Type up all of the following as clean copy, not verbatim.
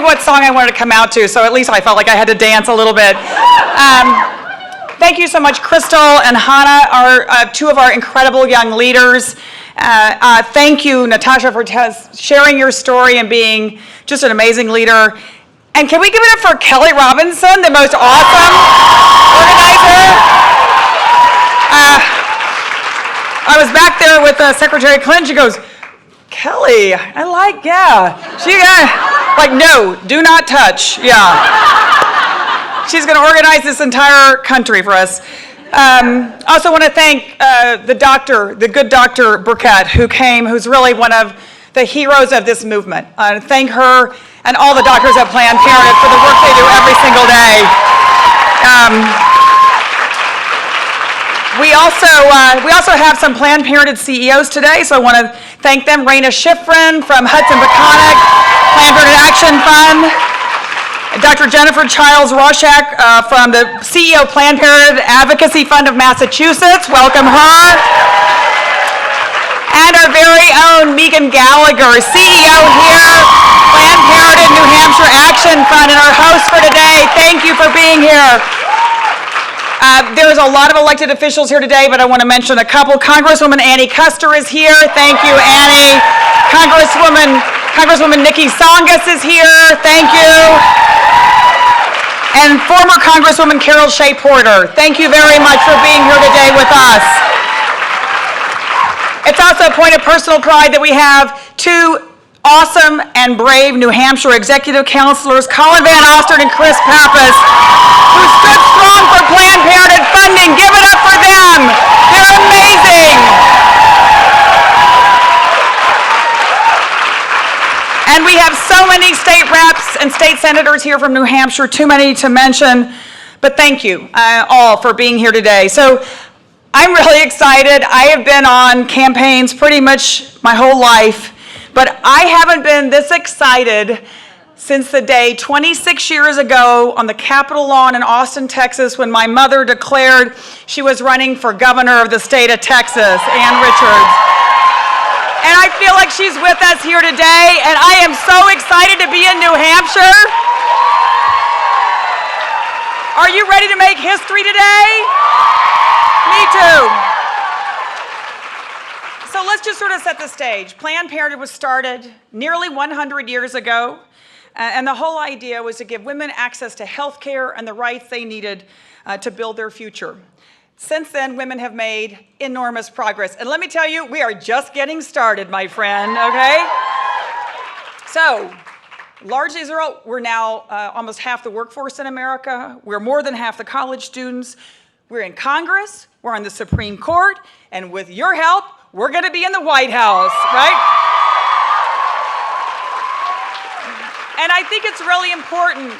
what song I wanted to come out to, so at least I felt like I had to dance a little bit. Thank you so much, Crystal and Hannah, two of our incredible young leaders. Thank you, Natasha, for sharing your story and being just an amazing leader. And can we give it up for Kelly Robinson, the most awesome organizer? I was back there with Secretary Clinton. She goes, Kelly, She like, no, do not touch. Yeah. She's going to organize this entire country for us. Also want to thank the good Dr. Burkett, who came, who's really one of the heroes of this movement. Thank her and all the doctors at Planned Parenthood for the work they do every single day. We also have some Planned Parenthood CEOs today, so I want to thank them. Raina Schifrin from Hudson Peconic, Parenthood Action Fund. Dr. Jennifer Childs-Roshak from the CEO of Planned Parenthood Advocacy Fund of Massachusetts. Welcome her. And our very own Megan Gallagher, CEO here, Planned Parenthood New Hampshire Action Fund, and our host for today. Thank you for being here. There's a lot of elected officials here today, but I want to mention a couple. Congresswoman Annie Custer is here. Thank you, Annie. Congresswoman Nikki Songus is here. Thank you. And former Congresswoman Carol Shea Porter. Thank you very much for being here today with us. It's also a point of personal pride that we have two awesome and brave New Hampshire executive counselors, Colin Van Ostern and Chris Pappas, who stood strong for Planned Parenthood funding. Give it up for them. They're amazing. And we have so many state reps and state senators here from New Hampshire, too many to mention, but thank you all for being here today. So I'm really excited. I have been on campaigns pretty much my whole life, but I haven't been this excited since the day 26 years ago on the Capitol lawn in Austin, Texas, when my mother declared she was running for governor of the state of Texas, Ann Richards. And I feel like she's with us here today, and I am so excited to be in New Hampshire. Are you ready to make history today? Me too. So let's just sort of set the stage. Planned Parenthood was started nearly 100 years ago, and the whole idea was to give women access to health care and the rights they needed to build their future. Since then, women have made enormous progress. And let me tell you, we are just getting started, my friend, okay? So, largely zero, we're now almost half the workforce in America. We're more than half the college students. We're in Congress, we're on the Supreme Court, and with your help, we're gonna be in the White House, right? And I think it's really important,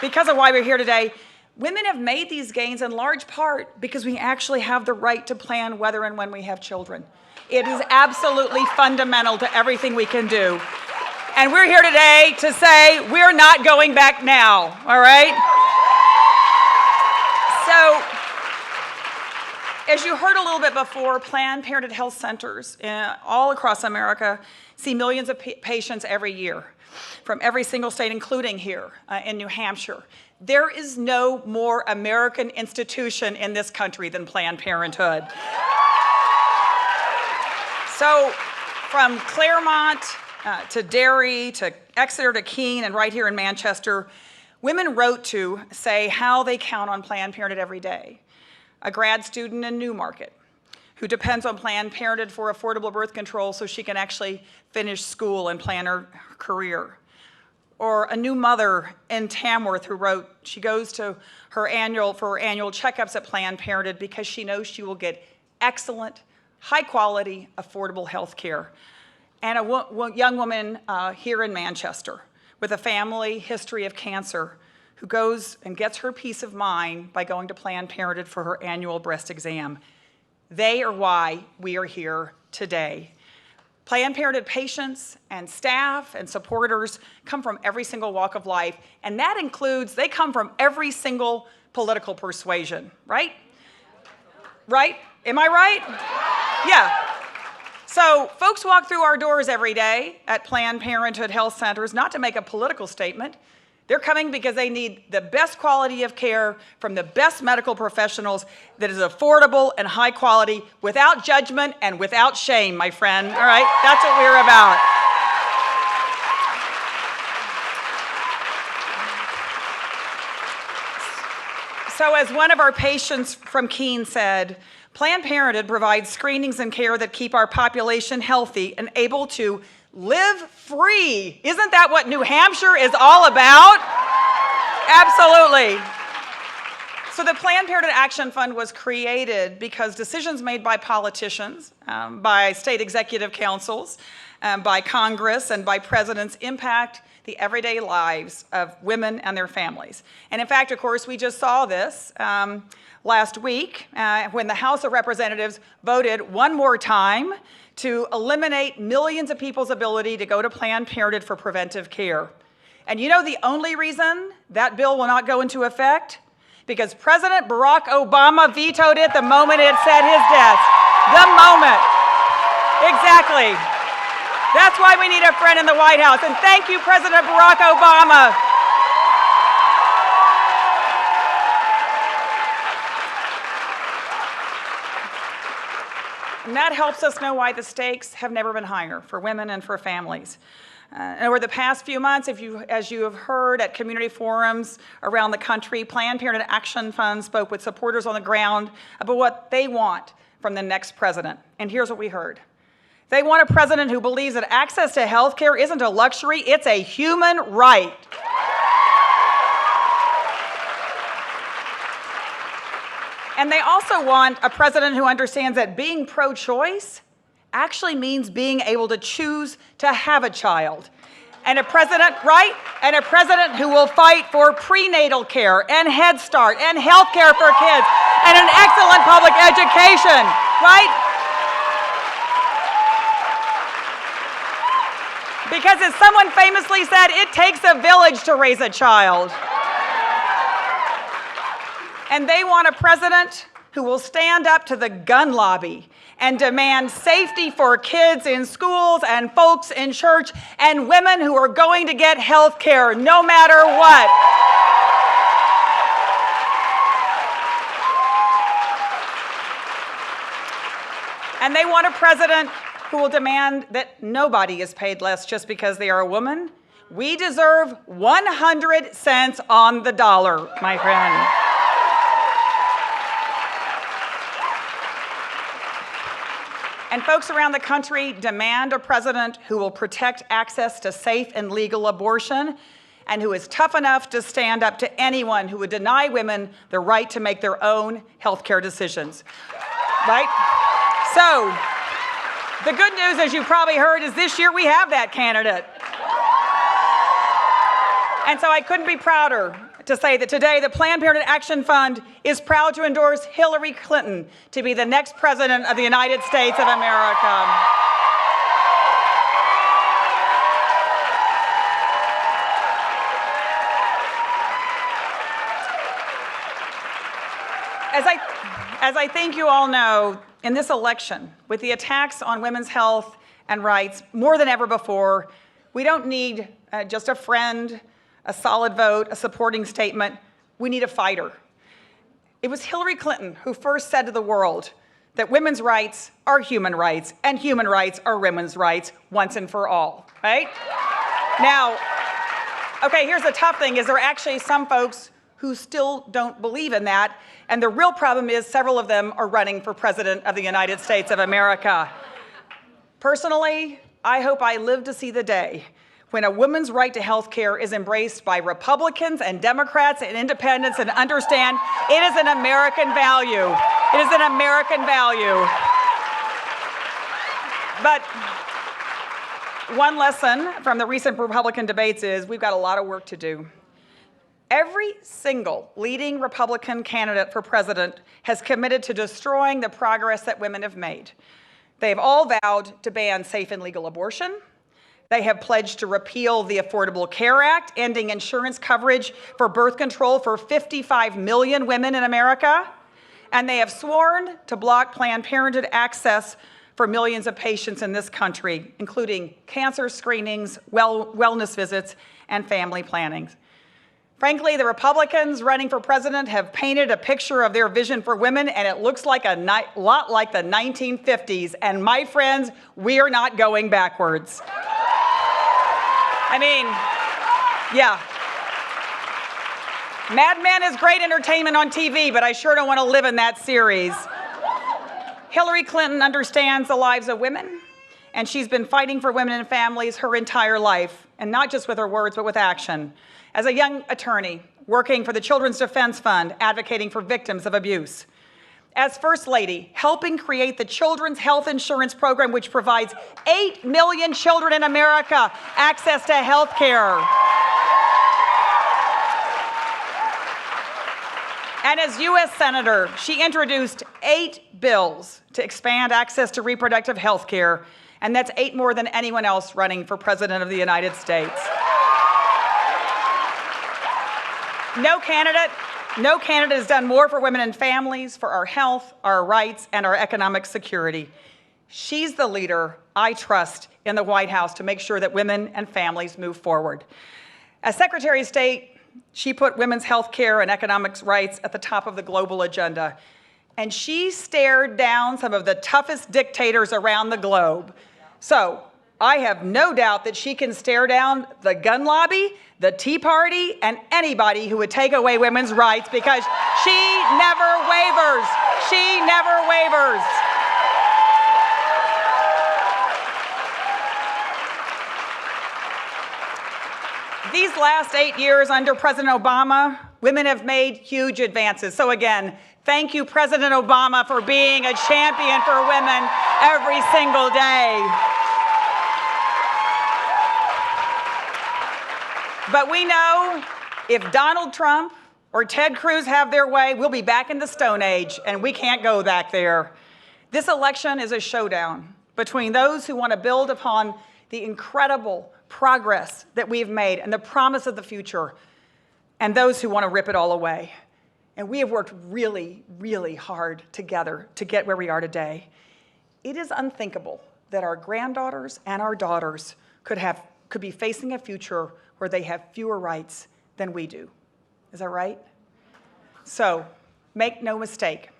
because of why we're here today, women have made these gains in large part because we actually have the right to plan whether and when we have children. It is absolutely fundamental to everything we can do. And we're here today to say we're not going back now, all right? So, as you heard a little bit before, Planned Parenthood health centers all across America see millions of patients every year from every single state, including here in New Hampshire. There is no more American institution in this country than Planned Parenthood. So from Claremont to Derry to Exeter to Keene and right here in Manchester, women wrote to say how they count on Planned Parenthood every day. A grad student in Newmarket who depends on Planned Parenthood for affordable birth control so she can actually finish school and plan her career. Or a new mother in Tamworth who wrote she goes to her annual checkups at Planned Parenthood because she knows she will get excellent, high-quality, affordable health care. And a young woman here in Manchester with a family history of cancer who goes and gets her peace of mind by going to Planned Parenthood for her annual breast exam. They are why we are here today. Planned Parenthood patients and staff and supporters come from every single walk of life, and that includes, they come from every single political persuasion, right? Right? Am I right? Yeah. So folks walk through our doors every day at Planned Parenthood health centers, not to make a political statement. They're coming because they need the best quality of care from the best medical professionals that is affordable and high quality, without judgment and without shame, my friend. All right, that's what we're about. So as one of our patients from Keene said, Planned Parenthood provides screenings and care that keep our population healthy and able to live free. Isn't that what New Hampshire is all about? Absolutely. So the Planned Parenthood Action Fund was created because decisions made by politicians, by state executive councils, by Congress, and by presidents impact the everyday lives of women and their families. And in fact, of course, we just saw this last week when the House of Representatives voted one more time to eliminate millions of people's ability to go to Planned Parenthood for preventive care. And you know the only reason that bill will not go into effect? Because President Barack Obama vetoed it the moment it said his death. The moment. Exactly. That's why we need a friend in the White House. And thank you, President Barack Obama. And that helps us know why the stakes have never been higher for women and for families. And over the past few months, as you have heard at community forums around the country, Planned Parenthood Action Fund spoke with supporters on the ground about what they want from the next president. And here's what we heard. They want a president who believes that access to health care isn't a luxury, it's a human right. And they also want a president who understands that being pro-choice actually means being able to choose to have a child. And a president, right? And a president who will fight for prenatal care and Head Start and health care for kids and an excellent public education, right? Because as someone famously said, it takes a village to raise a child. And they want a president who will stand up to the gun lobby and demand safety for kids in schools and folks in church and women who are going to get health care no matter what. And they want a president who will demand that nobody is paid less just because they are a woman. We deserve 100 cents on the dollar, my friend. And folks around the country demand a president who will protect access to safe and legal abortion and who is tough enough to stand up to anyone who would deny women the right to make their own health care decisions, right? So, the good news, as you probably heard, is this year we have that candidate. And so I couldn't be prouder to say that today the Planned Parenthood Action Fund is proud to endorse Hillary Clinton to be the next president of the United States of America. As I think you all know, in this election, with the attacks on women's health and rights more than ever before, we don't need just a friend, a solid vote, a supporting statement. We need a fighter. It was Hillary Clinton who first said to the world that women's rights are human rights and human rights are women's rights once and for all, right? Now, okay, here's the tough thing, is there are actually some folks who still don't believe in that, and the real problem is several of them are running for president of the United States of America. Personally, I hope I live to see the day when a woman's right to health care is embraced by Republicans and Democrats and independents and understand it is an American value. It is an American value. But one lesson from the recent Republican debates is we've got a lot of work to do. Every single leading Republican candidate for president has committed to destroying the progress that women have made. They have all vowed to ban safe and legal abortion. They have pledged to repeal the Affordable Care Act, ending insurance coverage for birth control for 55 million women in America. And they have sworn to block Planned Parenthood access for millions of patients in this country, including cancer screenings, wellness visits, and family planning. Frankly, the Republicans running for president have painted a picture of their vision for women, and it looks like a lot like the 1950s. And my friends, we are not going backwards. I mean, yeah. Mad Men is great entertainment on TV, but I sure don't want to live in that series. Hillary Clinton understands the lives of women, and she's been fighting for women and families her entire life, and not just with her words, but with action. As a young attorney, working for the Children's Defense Fund, advocating for victims of abuse. As First Lady, helping create the Children's Health Insurance Program, which provides 8 million children in America access to health care. And as U.S. Senator, she introduced 8 bills to expand access to reproductive health care, and that's 8 more than anyone else running for President of the United States. No candidate has done more for women and families, for our health, our rights, and our economic security. She's the leader I trust in the White House to make sure that women and families move forward. As Secretary of State, she put women's health care and economic rights at the top of the global agenda. And she stared down some of the toughest dictators around the globe. So I have no doubt that she can stare down the gun lobby, the Tea Party, and anybody who would take away women's rights, because she never wavers. She never wavers. These last 8 years under President Obama, women have made huge advances. So again, thank you, President Obama, for being a champion for women every single day. But we know if Donald Trump or Ted Cruz have their way, we'll be back in the Stone Age, and we can't go back there. This election is a showdown between those who want to build upon the incredible progress that we've made and the promise of the future, and those who want to rip it all away. And we have worked really, really hard together to get where we are today. It is unthinkable that our granddaughters and our daughters could be facing a future where they have fewer rights than we do. Is that right? So, make no mistake.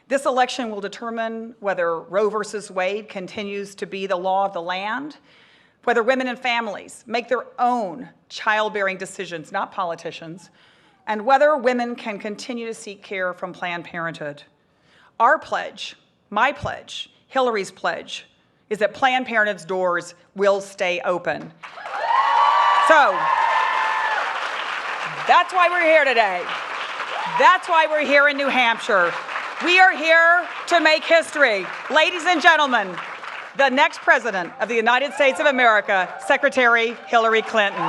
This election will determine whether Roe versus Wade continues to be the law of the land, whether women and families make their own childbearing decisions, not politicians, and whether women can continue to seek care from Planned Parenthood. Our pledge, my pledge, Hillary's pledge, is that Planned Parenthood's doors will stay open. So, that's why we're here today. That's why we're here in New Hampshire. We are here to make history. Ladies and gentlemen, the next President of the United States of America, Secretary Hillary Clinton.